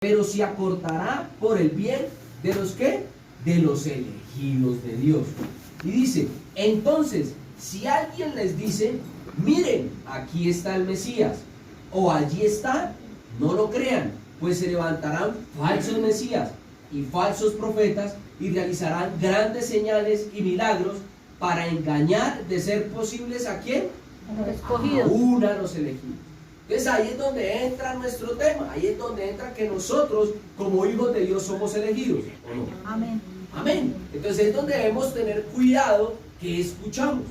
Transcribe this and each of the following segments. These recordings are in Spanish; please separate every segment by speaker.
Speaker 1: pero se acortará por el bien de los que, de los elegidos de Dios. Y dice, entonces, si alguien les dice, miren, aquí está el Mesías, o allí está, no lo crean, pues se levantarán falsos Mesías y falsos profetas y realizarán grandes señales y milagros para engañar, de ser posibles, ¿a quién?
Speaker 2: A los escogidos.
Speaker 1: Aún a los elegidos. Entonces ahí es donde entra nuestro tema, ahí es donde entra que nosotros como hijos de Dios somos elegidos, ¿o no?
Speaker 2: Amén.
Speaker 1: Amén. Entonces es donde debemos tener cuidado que escuchamos,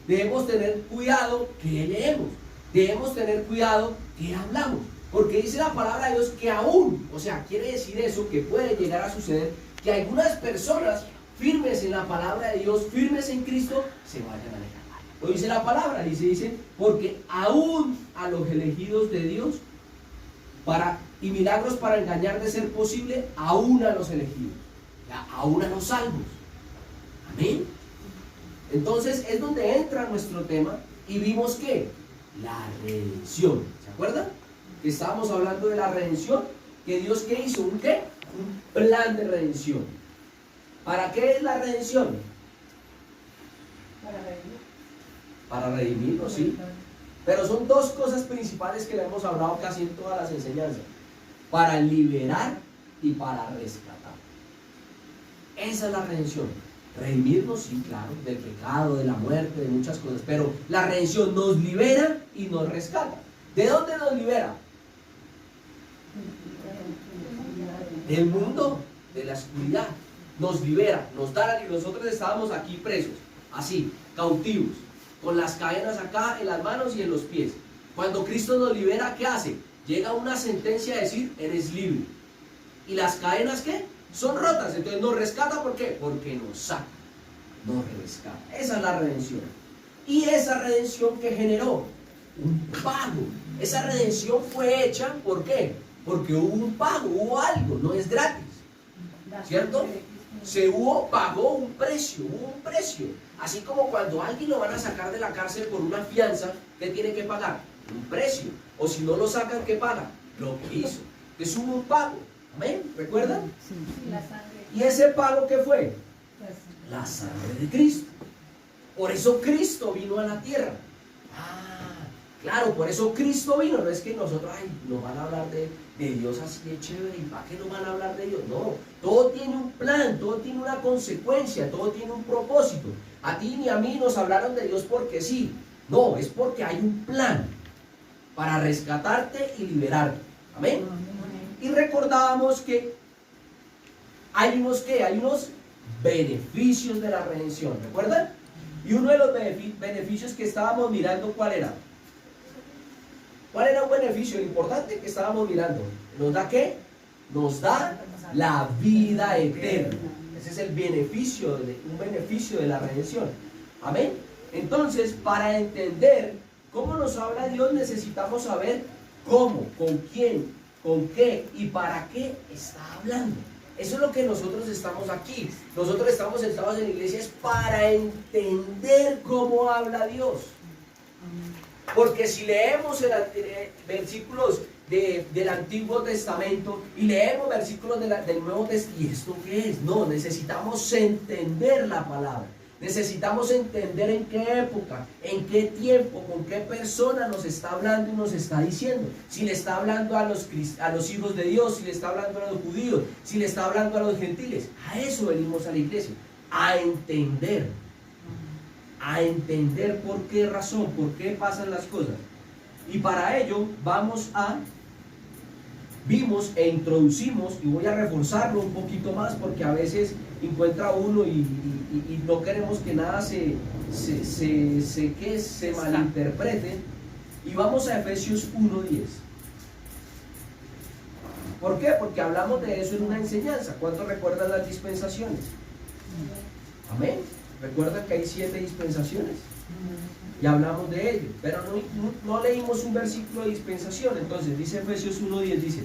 Speaker 1: debemos tener cuidado que leemos, debemos tener cuidado que hablamos, porque dice la palabra de Dios que aún, o sea, quiere decir eso, que puede llegar a suceder, que algunas personas firmes en la palabra de Dios, firmes en Cristo, se vayan a alejar. Lo dice la palabra, dice, porque aún a los elegidos de Dios, y milagros para engañar, de ser posible, aún a los elegidos, aún a los salvos. Amén. Entonces es donde entra nuestro tema y vimos que la redención, ¿se acuerdan? Que estábamos hablando de la redención, que Dios ¿qué hizo? ¿Un qué? Un plan de redención. ¿Para qué es la redención? Para redimirnos, sí. Pero son dos cosas principales que le hemos hablado casi en todas las enseñanzas: para liberar y para rescatar. Esa es la redención. Redimirnos, sí, claro, del pecado, de la muerte, de muchas cosas. Pero la redención nos libera y nos rescata. ¿De dónde nos libera? Del mundo, de la oscuridad. Nos libera, nos da, y nosotros estábamos aquí presos, así, cautivos, con las cadenas acá en las manos y en los pies. Cuando Cristo nos libera, ¿qué hace? Llega una sentencia a decir, eres libre. ¿Y las cadenas qué? Son rotas. Entonces nos rescata, ¿por qué? Porque nos saca, nos rescata. Esa es la redención. Y esa redención que generó un pago. Esa redención fue hecha, ¿por qué? Porque hubo un pago, hubo algo, no es gratis, ¿cierto? Pagó un precio, hubo un precio. Así como cuando a alguien lo van a sacar de la cárcel por una fianza, ¿qué tiene que pagar? Un precio. O si no lo sacan, ¿qué paga? Lo que hizo. Entonces hubo un pago. ¿Amén? ¿Recuerdan?
Speaker 2: Sí. La sangre.
Speaker 1: ¿Y ese pago qué fue? La sangre de Cristo. Por eso Cristo vino a la tierra. Claro, por eso Cristo vino. No es que nosotros, nos van a hablar de Dios así de chévere, ¿y para qué nos van a hablar de Dios? No, todo tiene un plan, todo tiene una consecuencia, todo tiene un propósito. A ti ni a mí nos hablaron de Dios porque sí. No, es porque hay un plan para rescatarte y liberarte. Amén. Y recordábamos que hay unos beneficios de la redención, ¿recuerdan? Y uno de los beneficios que estábamos mirando, ¿cuál era? ¿Cuál era un beneficio importante que estábamos mirando? ¿Nos da qué? Nos da la vida eterna. Ese es el beneficio, un beneficio de la redención. Amén. Entonces, para entender cómo nos habla Dios, necesitamos saber cómo, con quién, con qué y para qué está hablando. Eso es lo que nosotros estamos aquí. Nosotros estamos sentados en la iglesia es para entender cómo habla Dios. Porque si leemos versículos del Antiguo Testamento y leemos versículos del Nuevo Testamento, ¿y esto qué es? No, necesitamos entender la palabra. Necesitamos entender en qué época, en qué tiempo, con qué persona nos está hablando y nos está diciendo. Si le está hablando a los hijos de Dios, si le está hablando a los judíos, si le está hablando a los gentiles. A eso venimos a la iglesia, a entender. A entender por qué razón, por qué pasan las cosas. Y para ello vimos e introducimos, y voy a reforzarlo un poquito más porque a veces encuentra uno y no queremos que nada se malinterprete. Y vamos a Efesios 1:10. ¿Por qué? Porque hablamos de eso en una enseñanza. ¿Cuántos recuerdan las dispensaciones? Amén. ¿Recuerdan que hay 7 dispensaciones? Y hablamos de ello, pero no leímos un versículo de dispensación. Entonces dice Efesios 1:10, dice,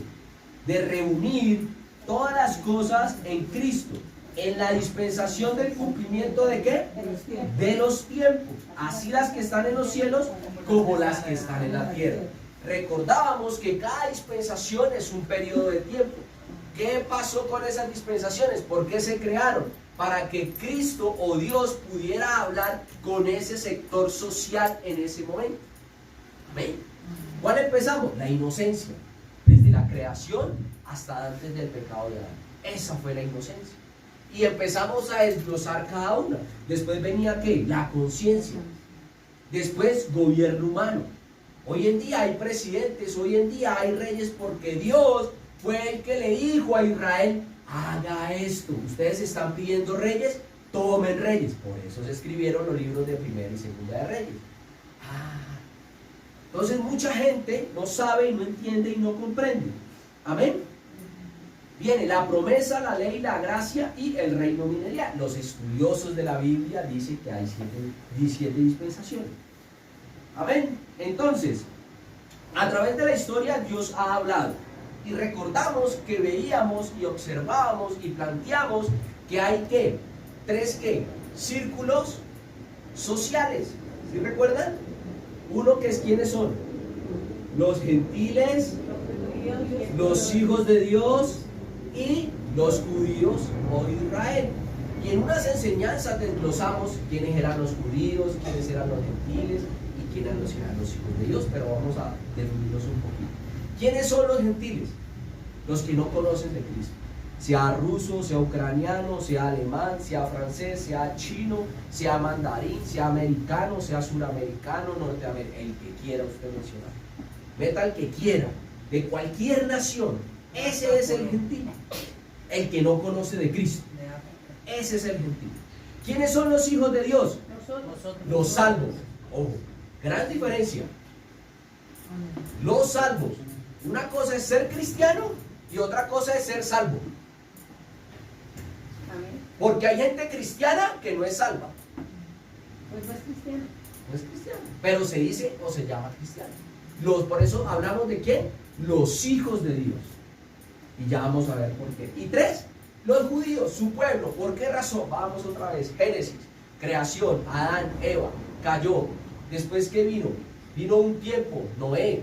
Speaker 1: de reunir todas las cosas en Cristo, en la dispensación del cumplimiento ¿de qué? De los tiempos, así las que están en los cielos como las que están en la tierra. Recordábamos que cada dispensación es un periodo de tiempo. ¿Qué pasó con esas dispensaciones? ¿Por qué se crearon? Para que Cristo o Dios pudiera hablar con ese sector social en ese momento. Amén. ¿Cuál empezamos? La inocencia. Desde la creación hasta antes del pecado de Adán. Esa fue la inocencia. Y empezamos a desglosar cada una. Después venía ¿qué? La conciencia. Después gobierno humano. Hoy en día hay presidentes, hoy en día hay reyes porque Dios fue el que le dijo a Israel: haga esto. Ustedes están pidiendo reyes, tomen reyes. Por eso se escribieron los libros de Primera y Segunda de Reyes. Entonces mucha gente no sabe y no entiende y no comprende. Amén. Viene la promesa, la ley, la gracia y el reino milenial. Los estudiosos de la Biblia dicen que hay 17 dispensaciones. Amén. Entonces, a través de la historia Dios ha hablado. Y recordamos que veíamos y observábamos y planteamos que hay ¿qué? 3 ¿qué? Círculos sociales. ¿Sí recuerdan? Uno que es ¿quiénes son? Los gentiles, los hijos de Dios y los judíos o Israel. Y en unas enseñanzas desglosamos quiénes eran los judíos, quiénes eran los gentiles y quiénes eran los hijos de Dios, pero vamos a definirlos un poquito. ¿Quiénes son los gentiles? Los que no conocen de Cristo. Sea ruso, sea ucraniano, sea alemán, sea francés, sea chino, sea mandarín, sea americano, sea suramericano, norteamericano, el que quiera usted mencionar. Meta el que quiera, de cualquier nación. Ese es el gentil. El que no conoce de Cristo. Ese es el gentil. ¿Quiénes son los hijos de Dios?
Speaker 2: Nosotros.
Speaker 1: Los salvos. Ojo, gran diferencia. Los salvos. Una cosa es ser cristiano y otra cosa es ser salvo. Porque hay gente cristiana que no es salva.
Speaker 2: Pues no es cristiano.
Speaker 1: No es cristiano, pero se dice o se llama cristiano. Por eso hablamos de ¿quién? Los hijos de Dios. Y ya vamos a ver por qué. Y 3, los judíos, su pueblo. ¿Por qué razón? Vamos otra vez. Génesis, creación, Adán, Eva, cayó. Después ¿qué vino? Vino un tiempo, Noé.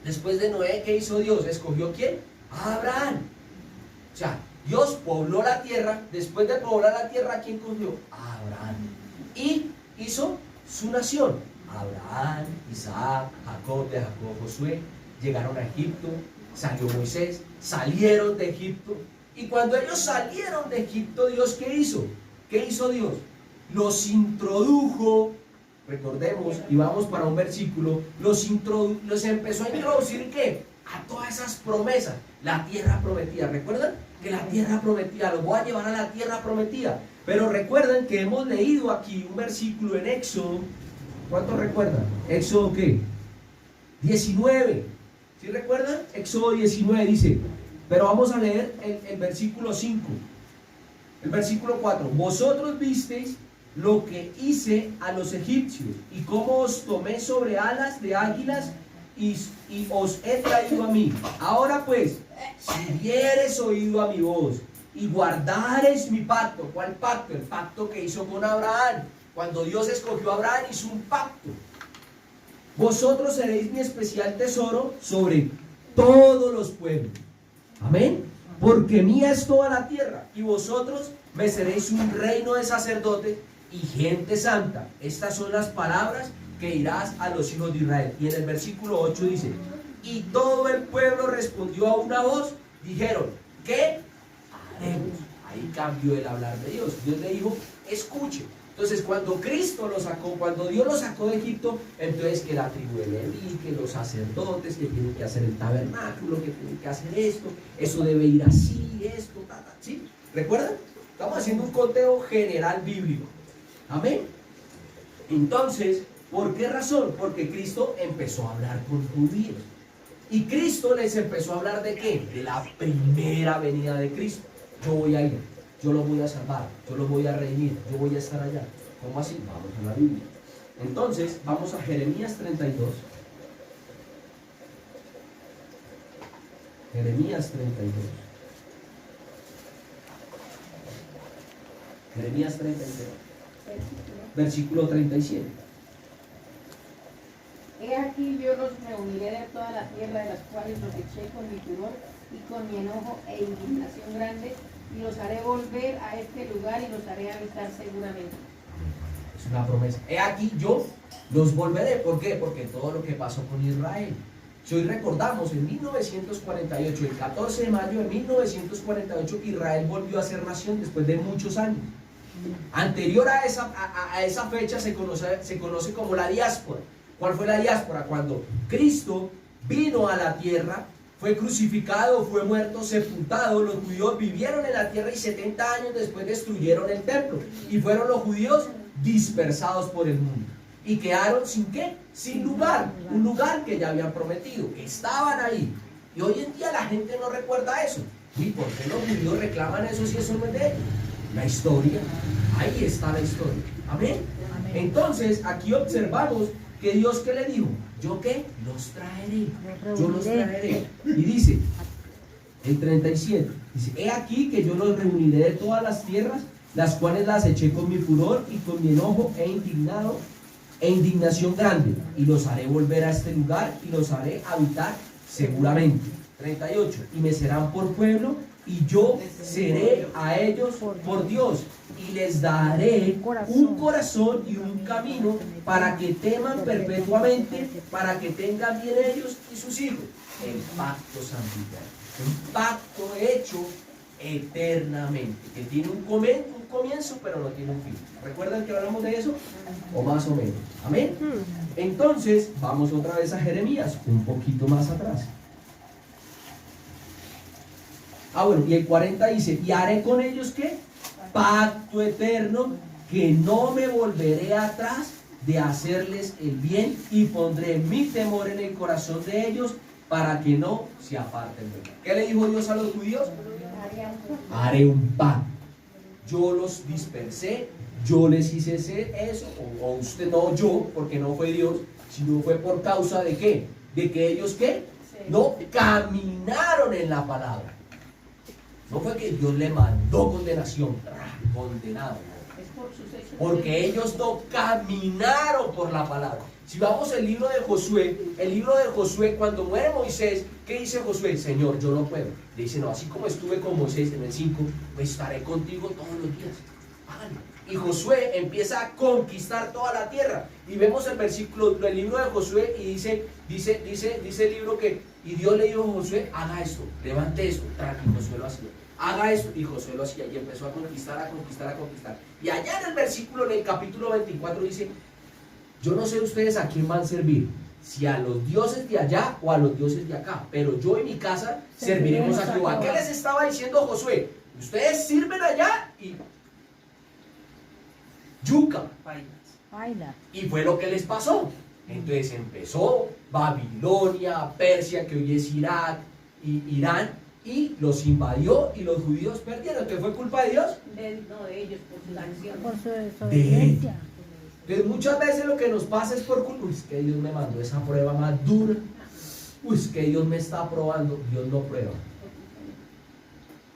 Speaker 1: Después de Noé, ¿qué hizo Dios? ¿Escogió quién? A Abraham. O sea, Dios pobló la tierra. Después de poblar la tierra, ¿quién cogió? A Abraham. Y hizo su nación. Abraham, Isaac, Jacob, de Jacob, Josué. Llegaron a Egipto, salió Moisés, salieron de Egipto. Y cuando ellos salieron de Egipto, ¿Dios qué hizo? ¿Qué hizo Dios? Los introdujo. Recordemos, y vamos para un versículo, los empezó a introducir ¿qué? A todas esas promesas, la tierra prometida. ¿Recuerdan? Que la tierra prometida, los voy a llevar a la tierra prometida. Pero recuerden que hemos leído aquí un versículo en Éxodo. ¿Cuántos recuerdan? Éxodo ¿qué? 19. ¿Sí recuerdan? Éxodo 19 dice, pero vamos a leer el versículo 5. El versículo 4. Vosotros visteis lo que hice a los egipcios y cómo os tomé sobre alas de águilas y os he traído a mí. Ahora pues, si dieres oído a mi voz y guardares mi pacto. ¿Cuál pacto? El pacto que hizo con Abraham. Cuando Dios escogió a Abraham, hizo un pacto. Vosotros seréis mi especial tesoro sobre todos los pueblos. Amén. Porque mía es toda la tierra y vosotros me seréis un reino de sacerdotes y gente santa. Estas son las palabras que dirás a los hijos de Israel. Y en el versículo 8 dice, y todo el pueblo respondió a una voz, dijeron, ¿qué haremos? Ahí cambió el hablar de Dios. Dios le dijo, escuche. Entonces cuando Cristo lo sacó, cuando Dios lo sacó de Egipto, entonces que la tribu de Leví, que los sacerdotes, que tienen que hacer el tabernáculo, que tienen que hacer esto, eso debe ir así, esto, ¿sí? ¿Recuerdan? Estamos haciendo un conteo general bíblico. Amén. Entonces, ¿por qué razón? Porque Cristo empezó a hablar con judíos. Y Cristo les empezó a hablar de ¿qué? De la primera venida de Cristo. Yo voy a ir, yo los voy a salvar, yo los voy a redimir, yo voy a estar allá. ¿Cómo así? Vamos a la Biblia. Entonces, vamos a Jeremías 32. Jeremías 32. Jeremías 32. Versículo 37.
Speaker 2: He aquí yo los reuniré de toda la tierra de las cuales los eché con mi furor y con mi enojo e indignación grande, y los haré volver a este lugar y los haré habitar seguramente.
Speaker 1: Es una promesa. He aquí yo los volveré. ¿Por qué? Porque todo lo que pasó con Israel. Si hoy recordamos, en 1948, el 14 de mayo de 1948, Israel volvió a ser nación después de muchos años. Anterior a esa fecha se conoce como la diáspora. ¿Cuál fue la diáspora? Cuando Cristo vino a la tierra, fue crucificado, fue muerto, sepultado. Los judíos vivieron en la tierra y 70 años después destruyeron el templo. Y fueron los judíos dispersados por el mundo. Y quedaron sin qué? Sin lugar. Un lugar que ya habían prometido, que estaban ahí. Y hoy en día la gente no recuerda eso. ¿Y por qué los judíos reclaman eso si eso no es de ellos? La historia, ahí está la historia. Amén. Entonces, aquí observamos que Dios, ¿qué le dijo? ¿Yo qué? Los traeré. Yo los traeré. Y dice, el 37, dice, he aquí que yo los reuniré de todas las tierras, las cuales las eché con mi furor y con mi enojo e indignación grande, y los haré volver a este lugar y los haré habitar seguramente. 38, y me serán por pueblo, y yo seré a ellos por Dios, y les daré un corazón y un camino para que teman perpetuamente, para que tengan bien ellos y sus hijos. El pacto santificado, un pacto hecho eternamente, que tiene un comienzo, pero no tiene un fin. ¿Recuerdan que hablamos de eso? O más o menos. Amén. Entonces, vamos otra vez a Jeremías, un poquito más atrás. Bueno, y el 40 dice, y haré con ellos ¿qué? Pacto eterno, que no me volveré atrás de hacerles el bien, y pondré mi temor en el corazón de ellos para que no se aparten de mí. ¿Qué le dijo Dios a los judíos? Haré un pacto. Yo los dispersé, yo les hice eso, o usted no, yo, porque no fue Dios, sino fue por causa de ¿qué? De que ellos ¿qué? No caminaron en la palabra. No fue que Dios le mandó condenación, condenado. Porque ellos no caminaron por la palabra. Si vamos al libro de Josué, cuando muere Moisés, ¿qué dice Josué? Señor, yo no puedo. Le dice, no, así como estuve con Moisés en el 5, pues estaré contigo todos los días. Háganlo. Y Josué empieza a conquistar toda la tierra. Y vemos el versículo del libro de Josué y dice el libro que, y Dios le dijo a Josué, haga esto, levante esto, y Josué lo hacía. Haga esto, y Josué lo hacía, y empezó a conquistar. Y allá en el versículo, en el capítulo 24 dice, yo no sé ustedes a quién van a servir, si a los dioses de allá o a los dioses de acá, pero yo y mi casa serviremos a Jehová. ¿Qué les estaba diciendo Josué? Ustedes sirven allá y yuca. Y fue lo que les pasó. Entonces empezó Babilonia, Persia, que hoy es Irak, y Irán, y los invadió y los judíos perdieron. ¿Qué fue culpa de Dios?
Speaker 2: No, de ellos, por sus acciones.
Speaker 3: Por su
Speaker 1: De
Speaker 3: desobediencia.
Speaker 1: Entonces muchas veces lo que nos pasa es por culpa. Uy, es que Dios me mandó esa prueba más dura. Uy, es que Dios me está probando. Dios no prueba.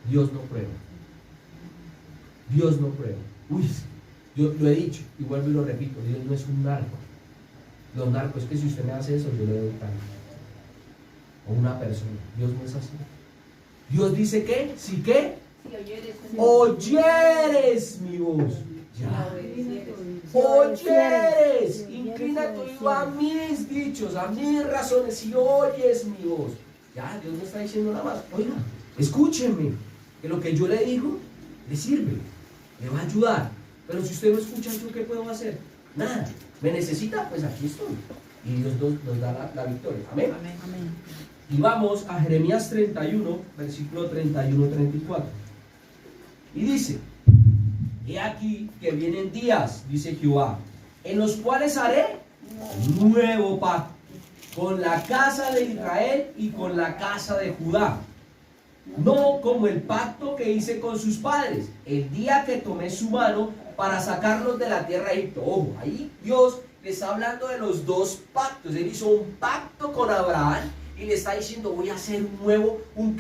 Speaker 1: Dios no prueba. Dios no prueba. Uy, yo lo he dicho y vuelvo y lo repito. Dios no es un narco. Los narcos es que si usted me hace eso, yo le doy tanto. O una persona. Dios no es así. Dios dice que, ¿sí qué?
Speaker 2: Si
Speaker 1: Oyeres mi voz. Ya. Oyeres, inclina tu oído a mis dichos, a mis razones, si oyes mi voz. Ya, Dios no está diciendo nada más. Oiga, escúcheme, que lo que yo le digo le sirve, le va a ayudar. Pero si usted no escucha, ¿yo qué puedo hacer? Nada. ¿Me necesita? Pues aquí estoy. Y Dios nos da la victoria. Amén.
Speaker 3: Amén.
Speaker 1: Y vamos a Jeremías 31, versículo 31-34. Y dice, he aquí que vienen días, dice Jehová, en los cuales haré nuevo pacto con la casa de Israel y con la casa de Judá. No como el pacto que hice con sus padres, el día que tomé su mano para sacarlos de la tierra de Egipto. Ojo, ahí Dios le está hablando de los dos pactos. Él hizo un pacto con Abraham y le está diciendo, voy a hacer un nuevo, un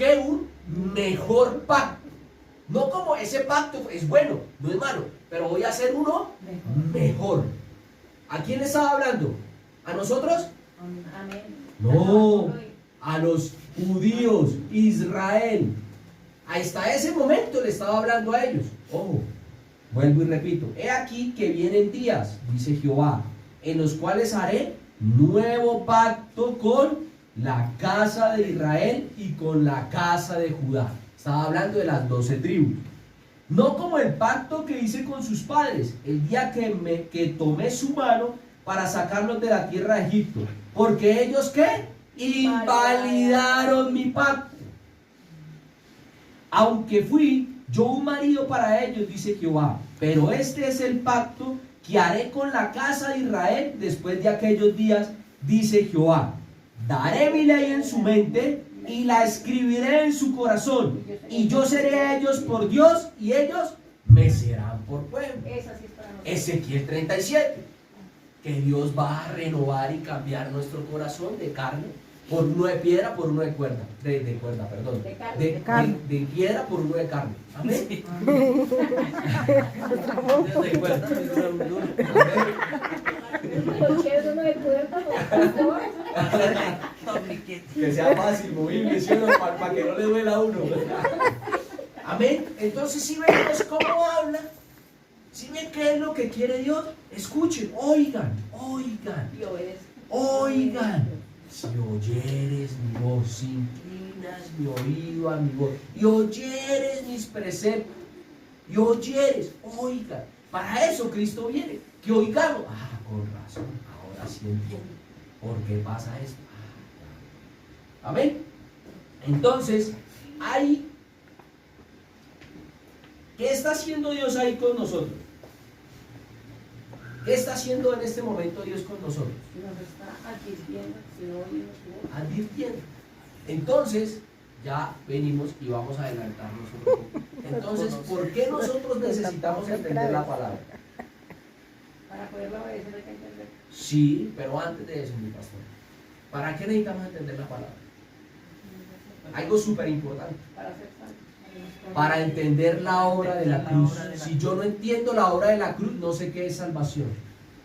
Speaker 1: mejor pacto. No como ese pacto es bueno, no es malo, pero voy a hacer uno mejor. ¿A quién le estaba hablando? ¿A nosotros?
Speaker 2: Amén.
Speaker 1: No, a los judíos, Israel. Hasta ese momento le estaba hablando a ellos. Ojo, vuelvo y repito. He aquí que vienen días, dice Jehová, en los cuales haré nuevo pacto con la casa de Israel y con la casa de Judá. Estaba hablando de las 12 tribus. No como el pacto que hice con sus padres, el día que tomé su mano para sacarlos de la tierra de Egipto. Porque ellos, ¿qué? Invalidaron mi pacto. Aunque fui yo un marido para ellos, dice Jehová. Pero este es el pacto que haré con la casa de Israel después de aquellos días, dice Jehová. Daré mi ley en su mente y la escribiré en su corazón, y yo seré a ellos por Dios y ellos me serán por pueblo.
Speaker 2: Esa sí es para nosotros.
Speaker 1: Ezequiel 37, que Dios va a renovar y cambiar nuestro corazón de carne por uno de piedra, por uno de cuerda, de cuerda, perdón,
Speaker 2: De carne.
Speaker 1: de piedra por uno de carne. Amén. De cuerda,
Speaker 2: Los chéveres no de cuerpo,
Speaker 1: que sea fácil, movible, ¿sí o no? Para que no le duela a uno. Amén. Entonces, si vemos cómo habla, si ven qué es lo que quiere Dios, escuchen, oigan,
Speaker 2: y obedece.
Speaker 1: oigan. Si oyeres mi voz, si inclinas mi oído a mi voz, y oyeres mis preceptos, y oyeres, oigan. Para eso Cristo viene, que oigamos. Ah, con razón, ahora sí entiendo. ¿Por qué pasa esto? Amén. Entonces, ahí, ¿qué está haciendo Dios ahí con nosotros? ¿Qué está haciendo en este momento Dios con nosotros?
Speaker 2: Nos está advirtiendo si no oímos su voz.
Speaker 1: Advirtiendo. Entonces, ya venimos y vamos a adelantarnos un poco. Entonces, ¿por qué nosotros necesitamos entender la palabra?
Speaker 2: Para poderla obedecer hay que entender.
Speaker 1: Sí, pero antes de eso, mi pastor, ¿para qué necesitamos entender la palabra? Algo súper importante.
Speaker 2: Para ser santos.
Speaker 1: Para entender la obra de la cruz. Si yo no entiendo la obra de la cruz, no sé qué es salvación.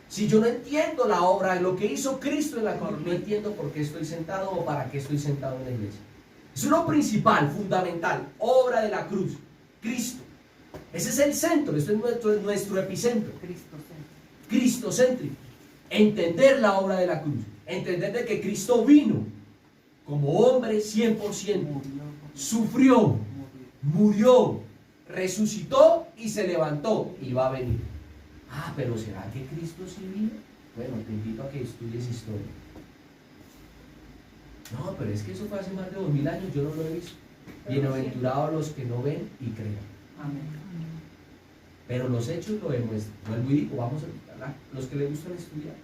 Speaker 1: Si yo no entiendo la obra de lo que hizo Cristo en la cruz, no entiendo por qué estoy sentado o para qué estoy sentado en la iglesia. Es lo principal, fundamental, obra de la cruz, Cristo. Ese es el centro, este es nuestro epicentro. Cristocéntrico. Entender la obra de la cruz. Entender de que Cristo vino como hombre 100%. Sufrió, murió, resucitó y se levantó y va a venir. Ah, pero ¿será que Cristo sí vino? Bueno, te invito a que estudies historia. No, pero es que eso fue hace más de 2000 años, yo no lo he visto. Bienaventurados los que no ven y creen.
Speaker 2: Amén.
Speaker 1: Pero los hechos lo demuestran. Vuelvo y digo, vamos a los que les gustan estudiar.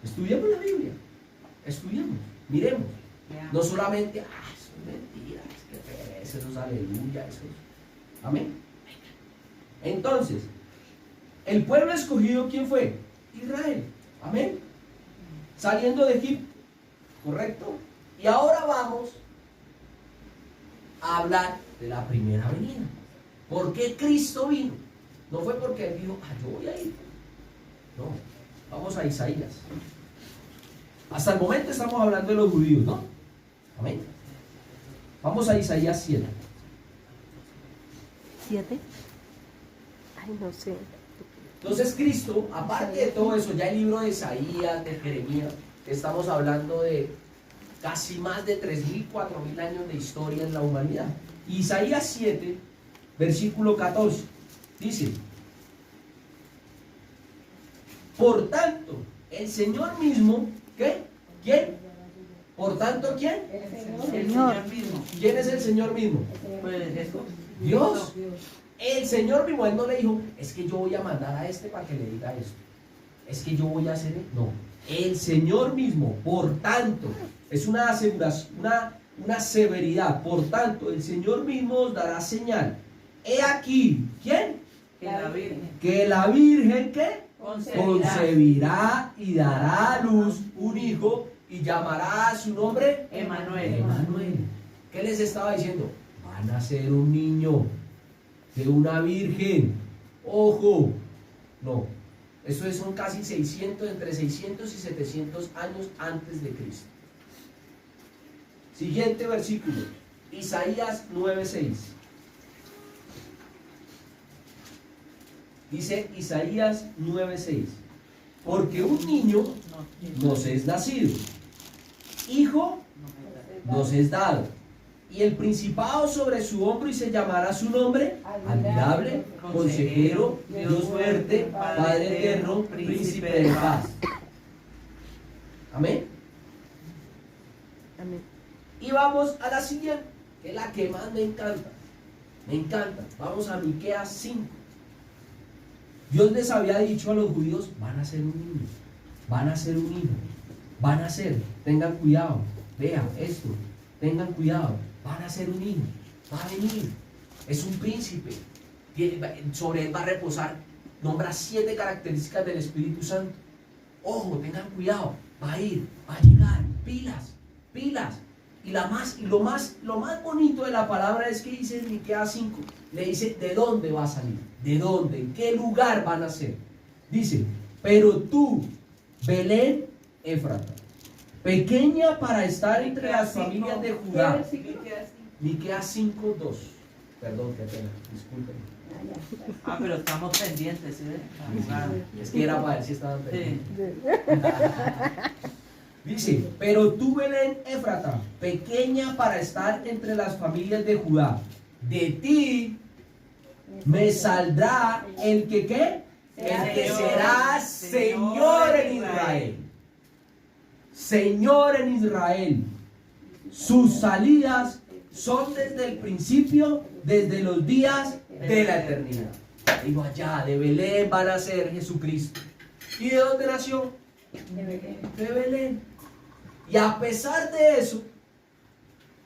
Speaker 1: Estudiemos la Biblia. Estudiemos, miremos. No solamente, son mentiras, que pereza, eso es aleluya, eso es. Amén. Entonces, el pueblo escogido, ¿quién fue? Israel. Amén. Saliendo de Egipto. ¿Correcto? Y ahora vamos a hablar de la primera venida. ¿Por qué Cristo vino? No fue porque él dijo, yo voy a ir. No, vamos a Isaías. Hasta el momento estamos hablando de los judíos, ¿no? Amén. Vamos a Isaías 7.
Speaker 3: ¿7? Ay, no sé.
Speaker 1: Entonces Cristo, aparte de todo eso, ya el libro de Isaías, de Jeremías, estamos hablando de casi más de 3.000, 4.000 años de historia en la humanidad. Isaías 7, versículo 14, dice: por tanto, el Señor mismo, ¿qué? ¿Quién? Por tanto, ¿quién?
Speaker 2: El
Speaker 3: Señor.
Speaker 2: mismo.
Speaker 1: ¿Quién es el Señor mismo?
Speaker 2: Pues Jesús.
Speaker 1: Dios. El Señor mismo, Él no le dijo, es que yo voy a mandar a este para que le diga esto. Es que yo voy a hacer, no. El Señor mismo, por tanto, es una aseveración, una severidad. Por tanto, el Señor mismo os dará señal. He aquí, ¿quién?
Speaker 2: Que la Virgen
Speaker 1: Que la Virgen, ¿qué?
Speaker 2: concebirá.
Speaker 1: Concebirá y dará a luz un hijo y llamará a su nombre
Speaker 2: Emanuel.
Speaker 1: Emanuel. ¿Qué les estaba diciendo? Van a ser un niño de una virgen. Ojo, no. Eso son casi 600, entre 600 y 700 años antes de Cristo. Siguiente versículo, Isaías 9:6. Dice Isaías 9:6. Porque un niño nos es nacido, hijo nos es dado, y el principado sobre su hombro, y se llamará su nombre admirable, consejero, Dios fuerte, Padre eterno, príncipe de paz. Amén.
Speaker 3: Amén.
Speaker 1: Y vamos a la siguiente, que es la que más me encanta. Me encanta. Vamos a Miqueas 5. Dios les había dicho a los judíos, van a ser un niño, van a ser un hijo, van a ser, tengan cuidado, vean esto, tengan cuidado, van a ser un hijo, va a venir, es un príncipe, sobre él va a reposar, nombra 7 características del Espíritu Santo. Ojo, tengan cuidado, va a ir, va a llegar, pilas, pilas. Y lo más bonito de la palabra es que dice en Miqueas 5, le dice de dónde va a salir, de dónde, en qué lugar van a ser. Dice, pero tú, Belén Éfrata, pequeña para estar entre las familias de Judá. Miqueas 5:2. Perdón, qué pena, disculpen.
Speaker 4: Pero estamos pendientes, ¿sí?
Speaker 1: Es que era para ver si estaban
Speaker 4: Sí.
Speaker 1: pendientes. Dice, pero tú, Belén Éfrata, pequeña para estar entre las familias de Judá, de ti me saldrá el que ¿qué? El que será Señor en Israel. Señor en Israel. Sus salidas son desde el principio, desde los días de la eternidad. Digo, allá de Belén van a ser Jesucristo. ¿Y de dónde nació? De Belén. Y a pesar de eso,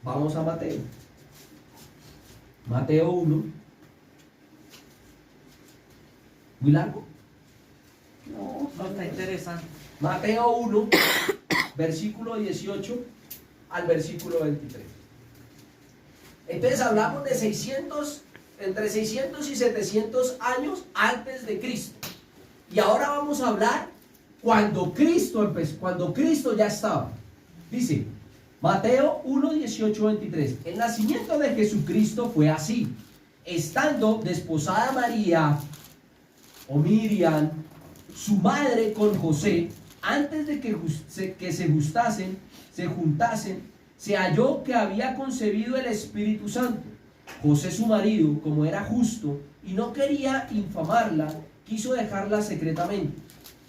Speaker 1: vamos a Mateo. Mateo 1. ¿Muy largo?
Speaker 4: No, está interesante.
Speaker 1: Mateo 1, versículo 18 al versículo 23. Entonces hablamos de entre 600 y 700 años antes de Cristo. Y ahora vamos a hablar cuando Cristo empezó, cuando Cristo ya estaba. Dice, Mateo 1, 18, 23. El nacimiento de Jesucristo fue así. Estando desposada María o Miriam, su madre, con José, antes de que se juntasen, se halló que había concebido el Espíritu Santo. José, su marido, como era justo y no quería infamarla, quiso dejarla secretamente.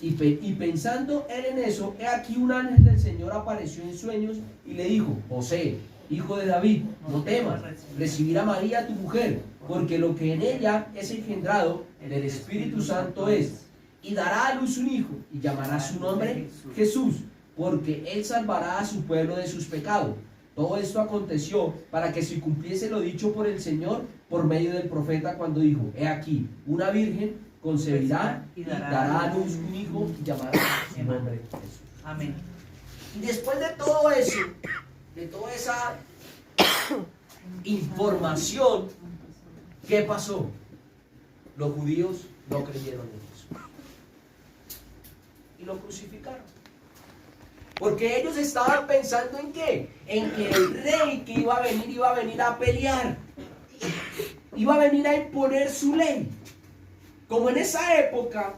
Speaker 1: Y pensando él en eso, he aquí un ángel del Señor apareció en sueños y le dijo, José, hijo de David, no temas recibir a María tu mujer, porque lo que en ella es engendrado del Espíritu Santo es, y dará a luz un hijo, y llamará su nombre Jesús, porque él salvará a su pueblo de sus pecados. Todo esto aconteció para que se cumpliese lo dicho por el Señor por medio del profeta cuando dijo, he aquí, una virgen concebirá y dará a luz un hijo y llamará su nombre Jesús.
Speaker 4: Amén.
Speaker 1: Y después de todo eso, de toda esa información, ¿qué pasó? Los judíos no creyeron en Jesús y lo crucificaron. Porque ellos estaban pensando en ¿qué? En que el rey que iba a venir a pelear, iba a venir a imponer su ley. Como en esa época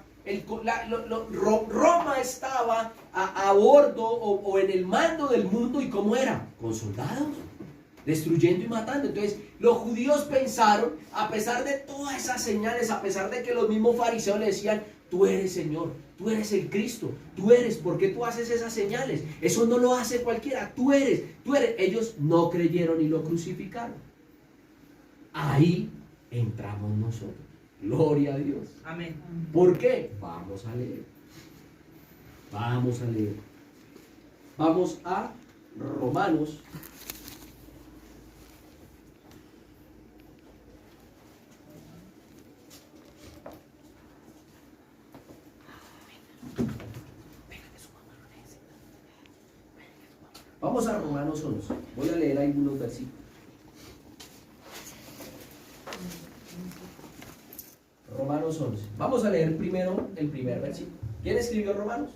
Speaker 1: Roma estaba a bordo o en el mando del mundo, ¿y cómo era? Con soldados, destruyendo y matando. Entonces los judíos pensaron, a pesar de todas esas señales, a pesar de que los mismos fariseos le decían, tú eres Señor, tú eres el Cristo, tú eres, ¿por qué tú haces esas señales? Eso no lo hace cualquiera, tú eres. Ellos no creyeron y lo crucificaron. Ahí entramos nosotros. Gloria a Dios.
Speaker 4: Amén.
Speaker 1: ¿Por qué? Vamos a leer. Vamos a leer. Vamos a Romanos. Vamos a Romanos 11. Voy a leer algunos versículos. Romanos 11. Vamos a leer primero el primer versículo. ¿Quién escribió Romanos?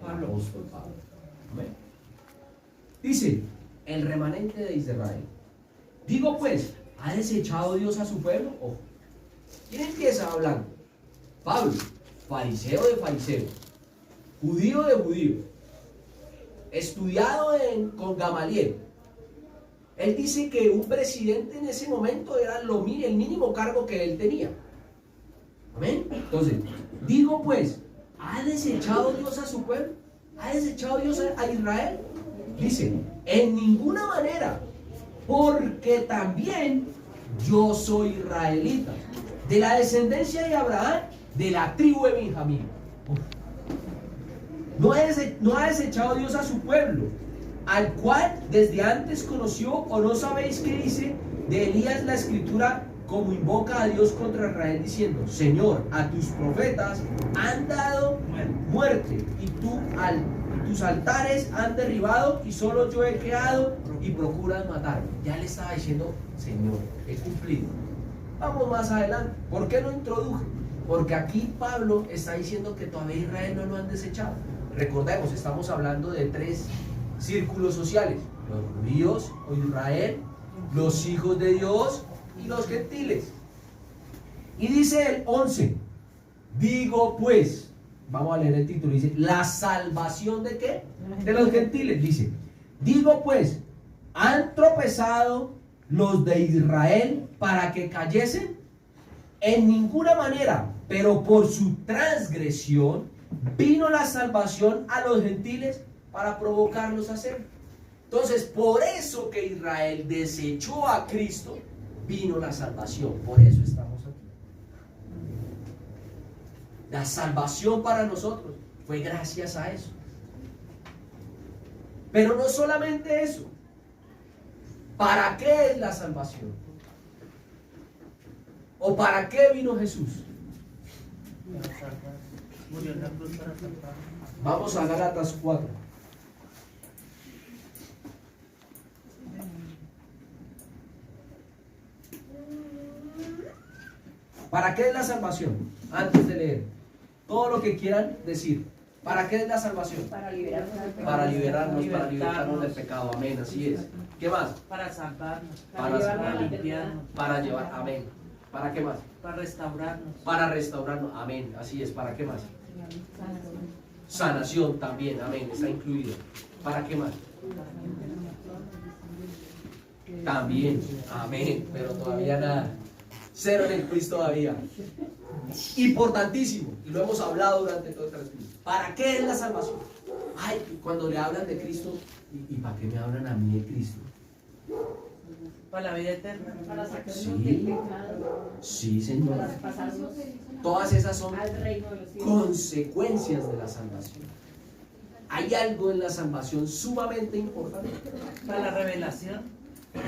Speaker 4: Pablo.
Speaker 1: El apóstol Pablo. Amén. Dice, el remanente de Israel. Digo pues, ¿ha desechado Dios a su pueblo? Ojo. ¿Quién empieza hablando? Pablo, fariseo de fariseo, judío de judío, estudiado con Gamaliel. Él dice que un presidente en ese momento era el mínimo cargo que él tenía. Amén. Entonces, digo pues, ¿ha desechado Dios a su pueblo? ¿Ha desechado Dios a Israel? Dice, en ninguna manera, porque también yo soy israelita, de la descendencia de Abraham, de la tribu de Benjamín. Uf. No ha desechado Dios a su pueblo, al cual desde antes conoció. ¿O no sabéis qué dice de Elías la escritura, como invoca a Dios contra Israel diciendo: Señor, a tus profetas han dado muerte y tus altares han derribado, y solo yo he quedado y procuran matarme? Ya le estaba diciendo: Señor, he cumplido. Vamos más adelante. ¿Por qué lo introduje? Porque aquí Pablo está diciendo que todavía Israel no lo han desechado. Recordemos, estamos hablando de 3 círculos sociales: los judíos o Israel, los hijos de Dios y los gentiles. Y dice el 11, digo pues, vamos a leer el título, dice, ¿la salvación de qué? De los gentiles. Dice, digo pues, ¿han tropezado los de Israel para que cayesen? En ninguna manera, pero por su transgresión vino la salvación a los gentiles para provocarlos a hacer. Entonces, por eso que Israel desechó a Cristo, vino la salvación. Por eso estamos aquí. La salvación para nosotros fue gracias a eso. Pero no solamente eso. ¿Para qué es la salvación? ¿O para qué vino Jesús?
Speaker 4: Murió en la cruz para salvar.
Speaker 1: Vamos a Gálatas 4. ¿Para qué es la salvación? Antes de leer, todo lo que quieran decir. ¿Para qué es la salvación?
Speaker 2: Para liberarnos del pecado.
Speaker 1: Para liberarnos del pecado. Amén, así es. ¿Qué más?
Speaker 4: Para salvarnos.
Speaker 1: Para
Speaker 4: limpiarnos.
Speaker 1: Para llevar, amén. ¿Para qué más?
Speaker 4: Para restaurarnos.
Speaker 1: Para restaurarnos, amén, así es. ¿Para qué más? Sanación también, amén, está incluido. ¿Para qué más? También, amén, pero todavía nada. Cero en el quiz todavía. Importantísimo, y lo hemos hablado durante todo el transcurso. ¿Para qué es la salvación? Ay, cuando le hablan de Cristo, ¿y para qué me hablan a mí de Cristo?
Speaker 4: Para la vida eterna.
Speaker 2: Para sacarnos
Speaker 1: Sí.
Speaker 2: del pecado.
Speaker 1: Sí, Señor.
Speaker 2: Para pasarnos
Speaker 1: Todas esas son
Speaker 2: al reino de los cielos.
Speaker 1: consecuencias de la salvación. Hay algo en la salvación sumamente importante.
Speaker 4: Para la revelación.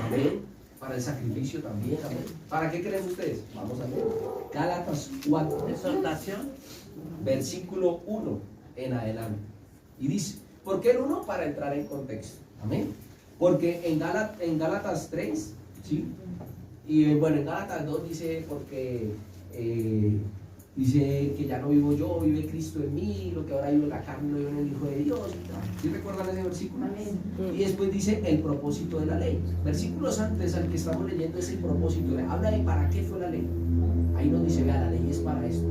Speaker 1: Amén. Para el sacrificio también. Amén. ¿Para qué creen ustedes? Vamos a leer. Gálatas 4,
Speaker 4: Exhortación.
Speaker 1: versículo 1 en adelante. Y dice, ¿por qué el 1? Para entrar en contexto. Amén. Porque en Gálatas 3, ¿sí? Y bueno, en Gálatas 2 dice, porque dice que ya no vivo yo, vive Cristo en mí, lo que ahora vivo en la carne lo vivo en el Hijo de Dios. ¿Sí recuerdan ese versículo?
Speaker 2: Amén.
Speaker 1: Y después dice el propósito de la ley. Versículos antes al que estamos leyendo es el propósito. Habla de para qué fue la ley. Ahí nos dice, vea, la ley es para esto.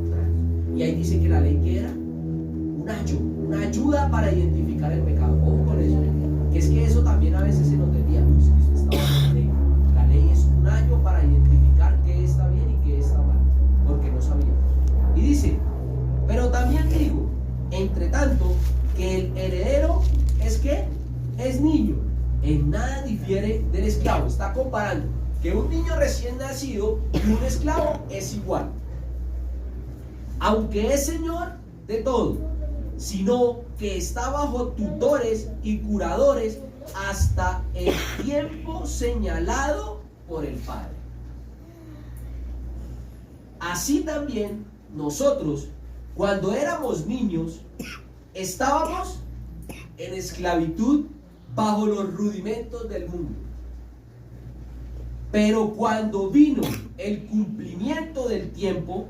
Speaker 1: Y ahí dice que la ley que era una ayuda para identificar el pecado. Ojo con eso. Que es que eso también a veces se nos desvía. Luis Cristo estaba en la ley. La ley es un ayo para identificar qué está bien y qué está mal. Porque no sabíamos. Y dice, pero también digo, entre tanto, que el heredero es que es niño, en nada difiere del esclavo. Está comparando que un niño recién nacido y un esclavo es igual, aunque es señor de todo, sino que está bajo tutores y curadores hasta el tiempo señalado por el Padre. Así también nosotros, cuando éramos niños, estábamos en esclavitud bajo los rudimentos del mundo. Pero cuando vino el cumplimiento del tiempo,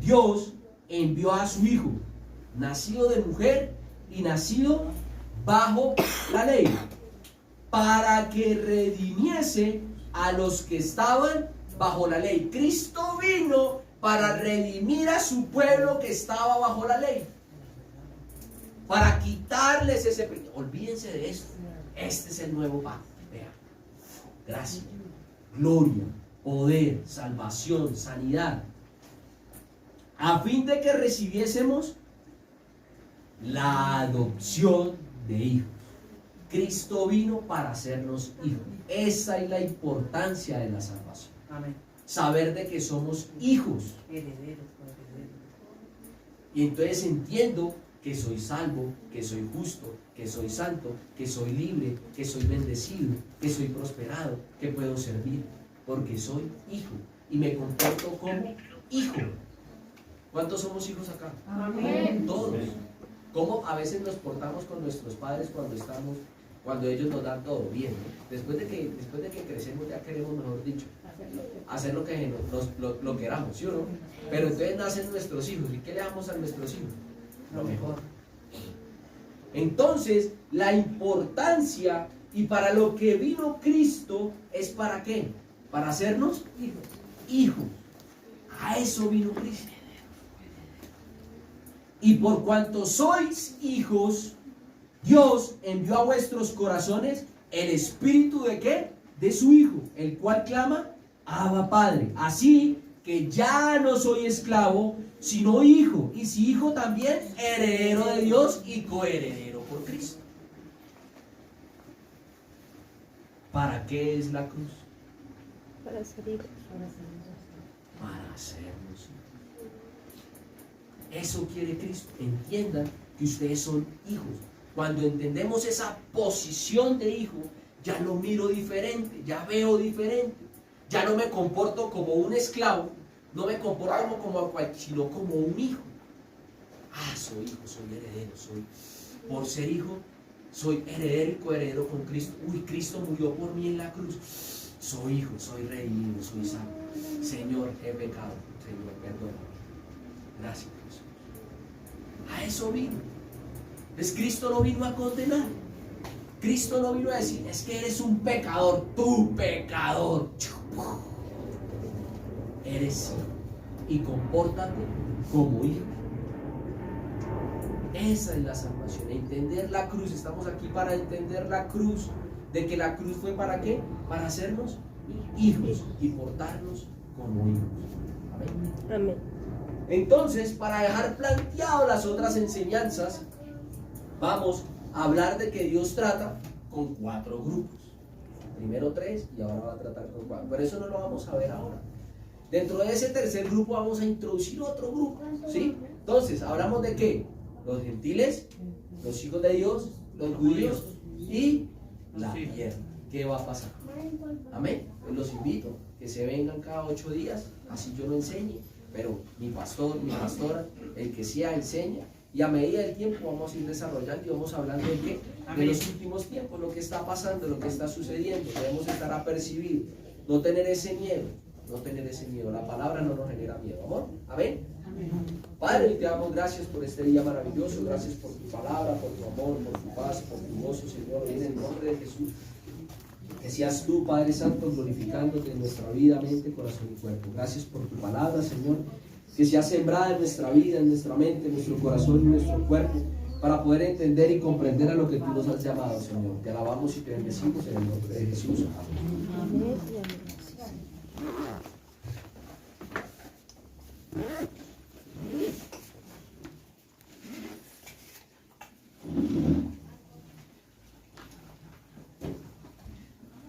Speaker 1: Dios envió a su Hijo, nacido de mujer y nacido bajo la ley, para que redimiese a los que estaban bajo la ley. Cristo vino para redimir a su pueblo que estaba bajo la ley, para quitarles ese. Olvídense de esto. Este es el nuevo pacto. Vean, gracia, gloria, poder, salvación, sanidad, a fin de que recibiésemos la adopción de hijos. Cristo vino para hacernos hijos. Esa es la importancia de la salvación.
Speaker 4: Amén.
Speaker 1: Saber de que somos hijos.
Speaker 4: Herederos.
Speaker 1: Y entonces entiendo que soy salvo, que soy justo, que soy santo, que soy libre, que soy bendecido, que soy prosperado, que puedo servir, porque soy hijo y me comporto como hijo. ¿Cuántos somos hijos acá?
Speaker 2: Amén.
Speaker 1: Todos. ¿Cómo a veces nos portamos con nuestros padres cuando ellos nos dan todo bien? Después de que crecemos ya queremos, mejor dicho, hacer lo que lo queramos, ¿sí o no? Pero entonces nacen nuestros hijos. ¿Y qué le damos a nuestros hijos? Lo mejor. Entonces, la importancia y para lo que vino Cristo es ¿para qué? Para hacernos hijos. A eso vino Cristo. Y por cuanto sois hijos, Dios envió a vuestros corazones el espíritu ¿de qué? De su Hijo, el cual clama, Abba Padre. Así que ya no soy esclavo, sino hijo. Y si hijo también, heredero de Dios y coheredero por Cristo. ¿Para qué es la cruz?
Speaker 3: Para ser hijos.
Speaker 1: Para hacernos hijos. Eso quiere Cristo. Entiendan que ustedes son hijos. Cuando entendemos esa posición de hijo, ya lo miro diferente, ya veo diferente. Ya no me comporto como un esclavo, no me comporto como cualquier, sino como un hijo. Ah, soy hijo, soy heredero, por ser hijo, soy heredero y coheredero con Cristo. Uy, Cristo murió por mí en la cruz. Soy hijo, soy redimido, soy salvo. Señor, he pecado. Señor, perdóname. Gracias, Jesús. A eso vino. Pues Cristo no vino a condenar. Cristo no vino a decir, es que eres un pecador, tú pecador. Eres hijo y compórtate como hijo. Esa es la salvación, entender la cruz. Estamos aquí para entender la cruz, de que la cruz fue ¿para qué? Para hacernos hijos y portarnos como hijos. Amén.
Speaker 3: Amén.
Speaker 1: Entonces, para dejar planteado las otras enseñanzas, vamos a hablar de que Dios trata con 4 grupos. Primero 3 y ahora va a tratar con 4. Pero eso no lo vamos a ver ahora. Dentro de ese tercer grupo vamos a introducir otro grupo, ¿sí? Entonces, hablamos de qué? Los gentiles, los hijos de Dios, los judíos y la tierra. ¿Qué va a pasar? Amén. Pues los invito que se vengan cada 8 días, así yo lo enseñe. Pero mi pastor, mi pastora, el que sea enseña. Y a medida del tiempo vamos a ir desarrollando y vamos hablando de qué, de los últimos tiempos, lo que está pasando, lo que está sucediendo. Debemos estar apercibidos, no tener ese miedo, no tener ese miedo. La palabra no nos genera miedo, amor. Amén. Padre, te damos gracias por este día maravilloso, gracias por tu palabra, por tu amor, por tu paz, por tu gozo, Señor, en el nombre de Jesús. Que seas tú, Padre Santo, glorificándote en nuestra vida, mente, corazón y cuerpo. Gracias por tu palabra, Señor, que sea sembrada en nuestra vida, en nuestra mente, en nuestro corazón y en nuestro cuerpo, para poder entender y comprender a lo que tú nos has llamado, Señor. Te alabamos y te bendecimos en el nombre de Jesús. Amén.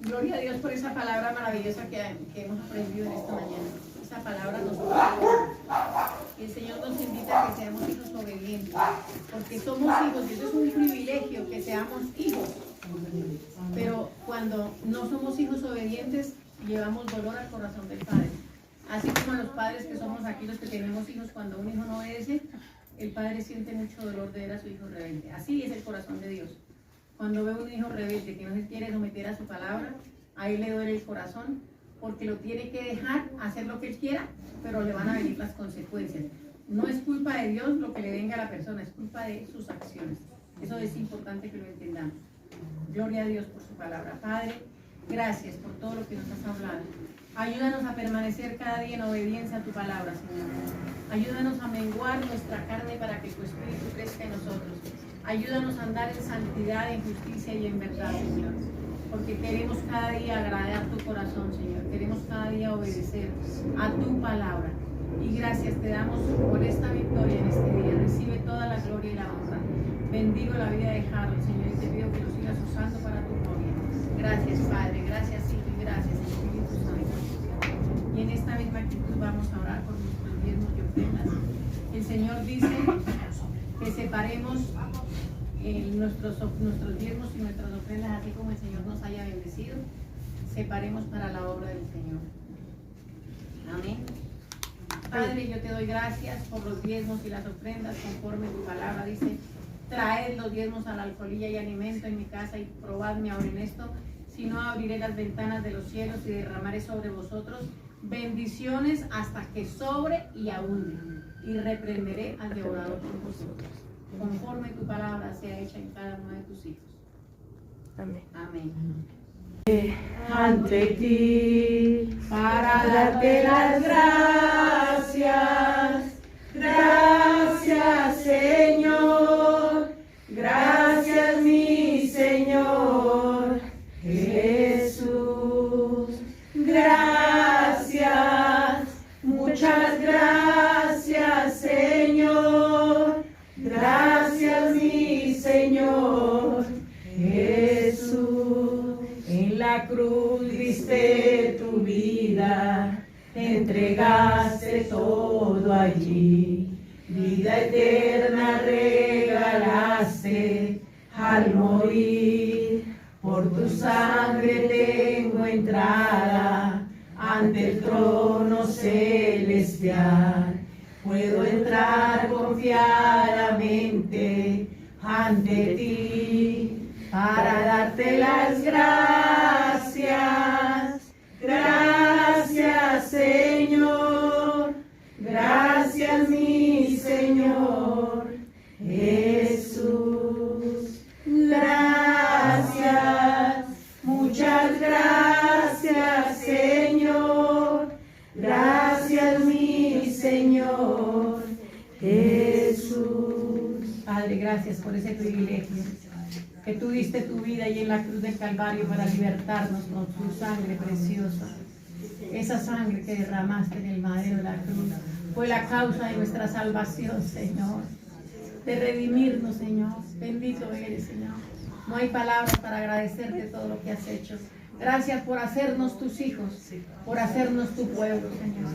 Speaker 2: Gloria a Dios por esa palabra maravillosa que hemos aprendido en esta mañana. Esa palabra nos habla. Y el Señor nos invita a que seamos hijos obedientes, porque somos hijos y eso es un privilegio que seamos hijos. Pero cuando no somos hijos obedientes, llevamos dolor al corazón del Padre. Así como los padres que somos aquí, los que tenemos hijos, cuando un hijo no obedece, el Padre siente mucho dolor de ver a su hijo rebelde. Así es el corazón de Dios. Cuando ve un hijo rebelde que no se quiere someter a su palabra, ahí le duele el corazón, porque lo tiene que dejar hacer lo que él quiera, pero le van a venir las consecuencias. No es culpa de Dios lo que le venga a la persona, es culpa de sus acciones. Eso es importante que lo entendamos. Gloria a Dios por su palabra. Padre, gracias por todo lo que nos has hablado. Ayúdanos a permanecer cada día en obediencia a tu palabra, Señor. Ayúdanos a menguar nuestra carne para que tu espíritu crezca en nosotros. Ayúdanos a andar en santidad, en justicia y en verdad, Señor. Porque queremos cada día agradar tu corazón, Señor. Queremos cada día obedecer a tu palabra. Y gracias te damos por esta victoria en este día. Recibe toda la gloria y la honra. Bendigo la vida de Harold, Señor, y te pido que lo sigas usando para tu gloria. Gracias, Padre. Gracias, Hijo, y gracias, Espíritu Santo. Y en esta misma actitud vamos a orar por nuestros diezmos y ofrendas. El Señor dice que separemos nuestros diezmos y nuestras ofrendas, así como el Señor nos haya bendecido, separemos para la obra del Señor. Amén. Padre, yo te doy gracias por los diezmos y las ofrendas conforme tu palabra dice: traed los diezmos a la alfolía y alimento en mi casa y probadme ahora en esto, si no abriré las ventanas de los cielos y derramaré sobre vosotros bendiciones hasta que sobre y abunde, y reprenderé al devorador por vosotros. Conforme tu palabra sea hecha en cada uno de tus hijos.
Speaker 3: Amén.
Speaker 2: Amén.
Speaker 5: Ante ti para darte las gracias. Gracias, Señor. Gracias, mi Señor Jesús. Gracias, muchas gracias, Señor. Gracias, mi Señor Jesús. En la cruz diste tu vida, te entregaste todo allí. Vida eterna regalaste al morir. Por tu sangre tengo entrada ante el trono celestial. Puedo entrar confiadamente ante ti para darte las gracias. Gracias, Señor. Gracias, mi Señor Jesús. Gracias, muchas gracias, Señor. Gracias, mi Señor Jesús.
Speaker 2: Padre, gracias por ese privilegio que tú diste tu vida ahí en la cruz del Calvario para libertarnos con tu sangre preciosa. Esa sangre que derramaste en el madero de la cruz fue la causa de nuestra salvación, Señor, de redimirnos, Señor. Bendito eres, Señor. No hay palabras para agradecerte todo lo que has hecho. Gracias por hacernos tus hijos, por hacernos tu pueblo, Señor.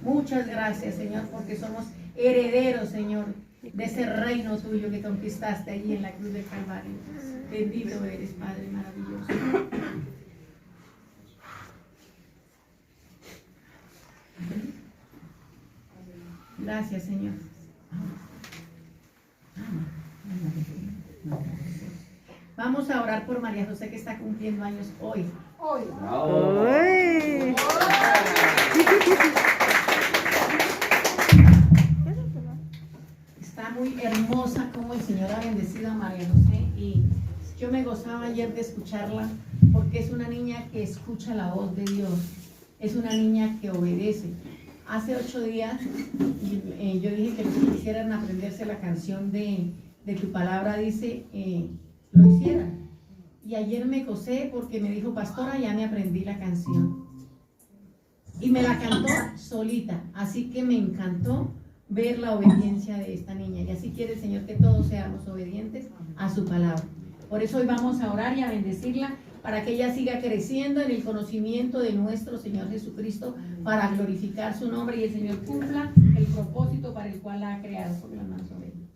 Speaker 2: Muchas gracias, Señor, porque somos herederos, Señor, de ese reino tuyo que conquistaste allí en la cruz del Calvario. Bendito eres, Padre maravilloso. Gracias, Señor. Vamos a orar por María José, que está cumpliendo años hoy.
Speaker 3: Uy.
Speaker 2: Está muy hermosa como el Señor ha bendecido a María José, y yo me gozaba ayer de escucharla porque es una niña que escucha la voz de Dios, es una niña que obedece. Hace 8 días yo dije que los que quisieran aprenderse la canción de tu palabra dice, lo hicieran. Y ayer me gocé porque me dijo: pastora, ya me aprendí la canción. Y me la cantó solita, así que me encantó ver la obediencia de esta niña. Y así quiere el Señor que todos seamos obedientes a su palabra. Por eso hoy vamos a orar y a bendecirla para que ella siga creciendo en el conocimiento de nuestro Señor Jesucristo, para glorificar su nombre y el Señor cumpla el propósito para el cual la ha creado. Por las manos sobre ella.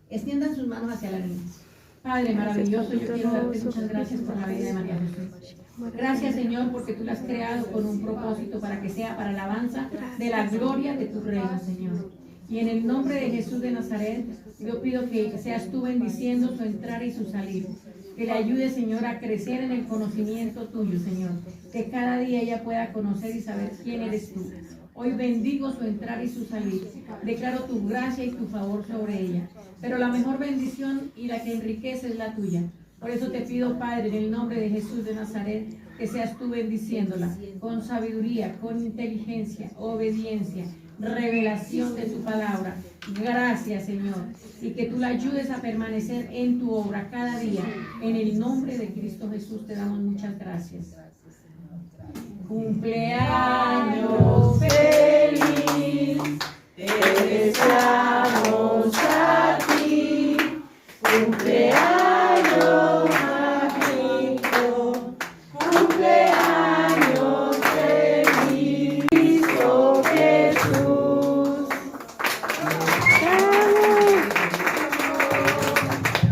Speaker 2: Extiendan sus manos hacia la niña. Padre maravilloso, yo quiero darte muchas gracias por la vida de María José. Gracias, Señor, porque tú la has creado con un propósito para que sea para la alabanza de la gloria de tu reino, Señor. Y en el nombre de Jesús de Nazaret, yo pido que seas tú bendiciendo su entrar y su salir. Que le ayude, Señor, a crecer en el conocimiento tuyo, Señor. Que cada día ella pueda conocer y saber quién eres tú. Hoy bendigo su entrar y su salir. Declaro tu gracia y tu favor sobre ella. Pero la mejor bendición y la que enriquece es la tuya.
Speaker 5: Por eso te pido, Padre, en el nombre de Jesús de Nazaret, que seas tú bendiciéndola con sabiduría, con inteligencia, obediencia, revelación de tu palabra. Gracias, Señor. Y que tú la ayudes a permanecer en tu obra cada día. En el nombre de Cristo Jesús te damos muchas gracias. Cumpleaños feliz, te deseamos a ti. Cumpleaños mágico, cumpleaños feliz, Cristo Jesús.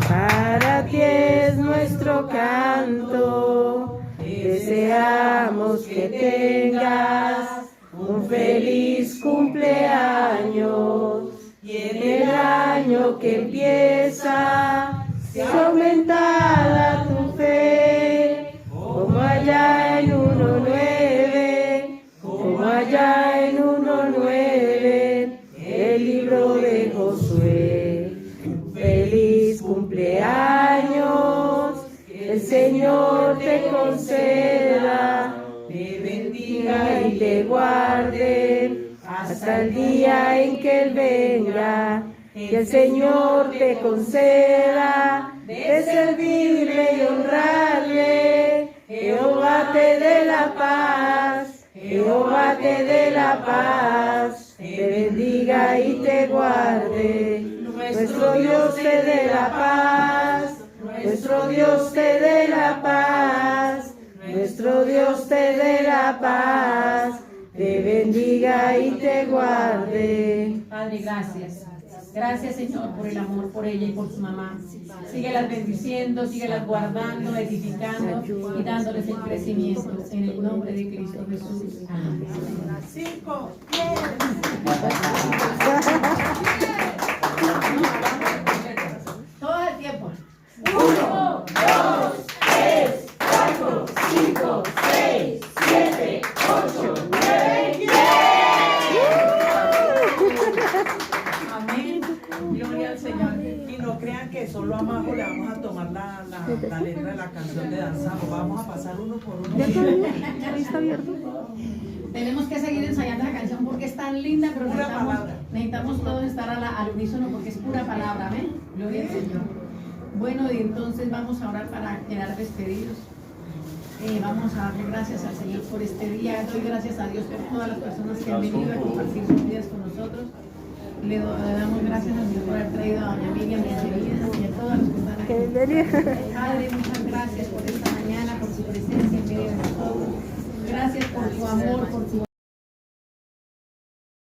Speaker 5: Para ti es nuestro canto, deseamos que tengas un feliz cumpleaños y en el año que empieza sea aumentada tu fe, como allá en 1:9, como allá en 1:9, el libro de Josué. Feliz cumpleaños, el Señor te conceda, te bendiga y te guarde hasta el día en que Él venga. Que el Señor te conceda de servirle y honrarle. Jehová te dé la paz, Jehová te dé la paz, te bendiga y te guarde. Nuestro Dios te dé la paz, nuestro Dios te dé la paz, nuestro Dios te dé la paz, te bendiga y te guarde. Padre, gracias. Gracias, Señor, por el amor por ella y por su mamá. Síguelas bendiciendo, síguelas guardando, edificando y dándoles el crecimiento. En el nombre de Cristo Jesús. Amén.
Speaker 4: 5.
Speaker 2: Todo el tiempo.
Speaker 5: 1, 2, 3, 4, 5, 6, 7, 8, 9, 10.
Speaker 2: Amén. Gloria al Señor.
Speaker 4: Y no crean que solo a Majo le vamos a tomar la letra de la canción de danzamos. Vamos a pasar uno por uno.
Speaker 3: ¿Está abierto?
Speaker 2: Tenemos que seguir ensayando la canción porque es tan linda, pero
Speaker 4: Pura palabra.
Speaker 2: necesitamos todos estar al unísono porque es pura palabra. Amén. Gloria al Señor. Bueno, y entonces vamos a orar para quedar despedidos. Vamos a darle gracias al Señor por este día. Doy gracias a Dios por todas las personas que han venido a compartir sus vidas con nosotros. Le damos gracias al Señor por haber traído a doña Miriam y a Celina y a todos los que están aquí. Padre, muchas gracias por esta mañana, por su presencia en medio de nosotros. Gracias por tu amor, por tu